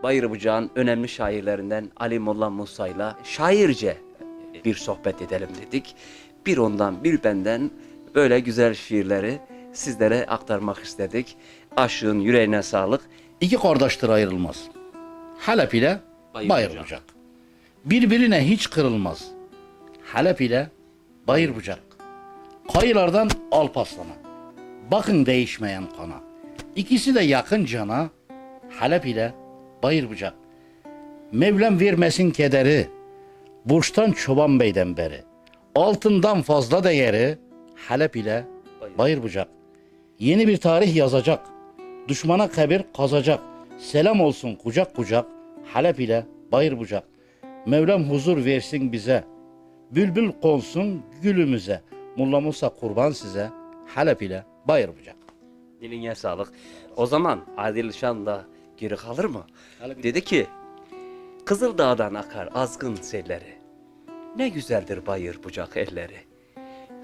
Bayır Bucak'ın önemli şairlerinden Ali Molla Musa'yla şairce bir sohbet edelim dedik. Bir ondan bir benden böyle güzel şiirleri sizlere aktarmak istedik. Aşığın yüreğine sağlık. İki kardeştir ayrılmaz. Halep ile Bayır Bayır Bucak. Bucak. Birbirine hiç kırılmaz. Halep ile Bayır Bucak. Kayılardan Alparslan'a. Bakın değişmeyen kana. İkisi de yakın cana. Halep ile Bayır Bucak. Mevlam vermesin kederi. Burçtan Çoban Bey'den beri. Altından fazla değeri. Halep ile Bayır Bucak. Yeni bir tarih yazacak. Düşmana kabir kazacak. Selam olsun kucak kucak. Halep ile Bayır Bucak. Mevlam huzur versin bize. Bülbül konsun gülümüze. Molla Musa kurban size. Halep ile Bayır Bucak. Diline sağlık. O zaman Adil Şan da geri kalır mı? Dedi ki, Kızıldağ'dan akar azgın selleri. Ne güzeldir Bayır Bucak elleri.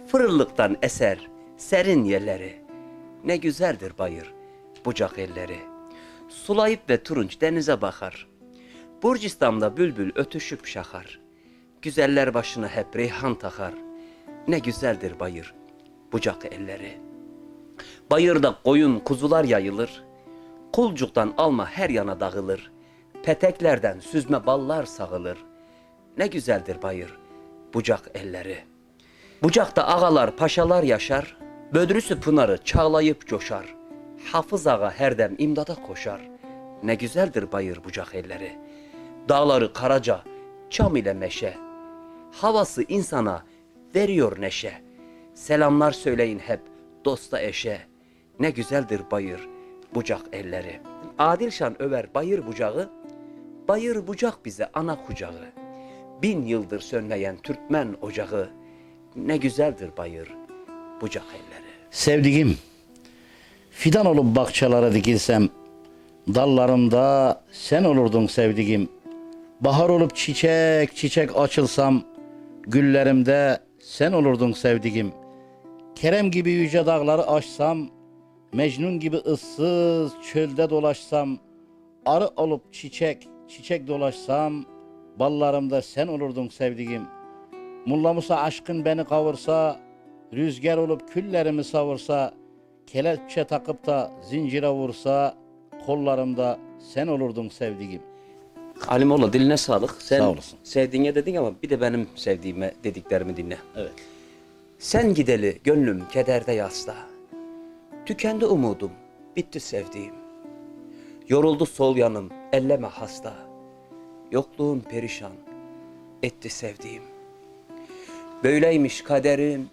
Fırıllıktan eser serin yerleri. Ne güzeldir Bayır Bucak elleri. Sulayıp ve turunç denize bakar. Burcistan'da bülbül ötüşüp şakar. Güzeller başına hep reyhan takar. Ne güzeldir Bayır Bucak elleri. Bayırda koyun kuzular yayılır. Kulcuktan alma her yana dağılır. Peteklerden süzme ballar sağılır. Ne güzeldir Bayır Bucak elleri. Bucakta ağalar paşalar yaşar. Bödrüsü pınarı çağlayıp coşar. Hafız ağa herdem imdada koşar. Ne güzeldir Bayır Bucak elleri. Dağları karaca, çam ile meşe. Havası insana veriyor neşe. Selamlar söyleyin hep dosta eşe. Ne güzeldir Bayır Bucak elleri. Adil Şan över Bayır Bucak'ı. Bayır Bucak bize ana kucağı. 1000 yıldır sönmeyen Türkmen ocağı. Ne güzeldir Bayır Bucak elleri. Sevdiğim, fidan olup bahçelara dikilsem, dallarımda sen olurdun sevdiğim. Bahar olup çiçek çiçek açılsam, güllerimde sen olurdun sevdiğim. Kerem gibi yüce dağları aşsam, Mecnun gibi ıssız çölde dolaşsam, arı olup çiçek çiçek dolaşsam, ballarımda sen olurdun sevdiğim. Molla Musa aşkın beni kavursa, rüzgar olup küllerimi savursa, kelepçe takıp da zincire vursa, kollarımda sen olurdun sevdiğim. Halimoğlu diline sağlık. Sen Sağ olasın. sevdiğine dedin ama bir de benim sevdiğime dediklerimi dinle. Evet. Sen gideli gönlüm kederde yasta. Tükendi umudum, bitti sevdiğim. Yoruldu sol yanım, elleme hasta. Yokluğun perişan etti sevdiğim. Böyleymiş kaderim,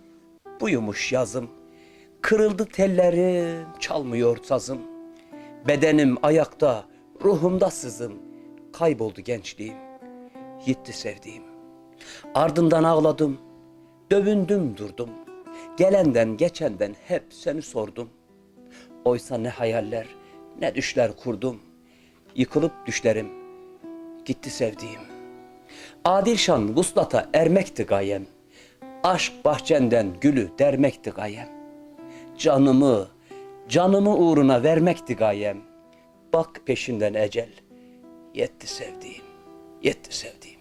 buymuş yazım. Kırıldı tellerim, çalmıyor sazım. Bedenim ayakta, ruhumda sızım. Kayboldu gençliğim, gitti sevdiğim. Ardından ağladım, dövündüm durdum. Gelenden geçenden hep seni sordum. Oysa ne hayaller, ne düşler kurdum. Yıkılıp düşlerim, gitti sevdiğim. Adil Şan vuslata ermekti gayem. Aşk bahçenden gülü dermekti gayem. Canımı uğruna vermekti gayem. Bak peşinden ecel, yetti sevdiğim, yetti sevdiğim.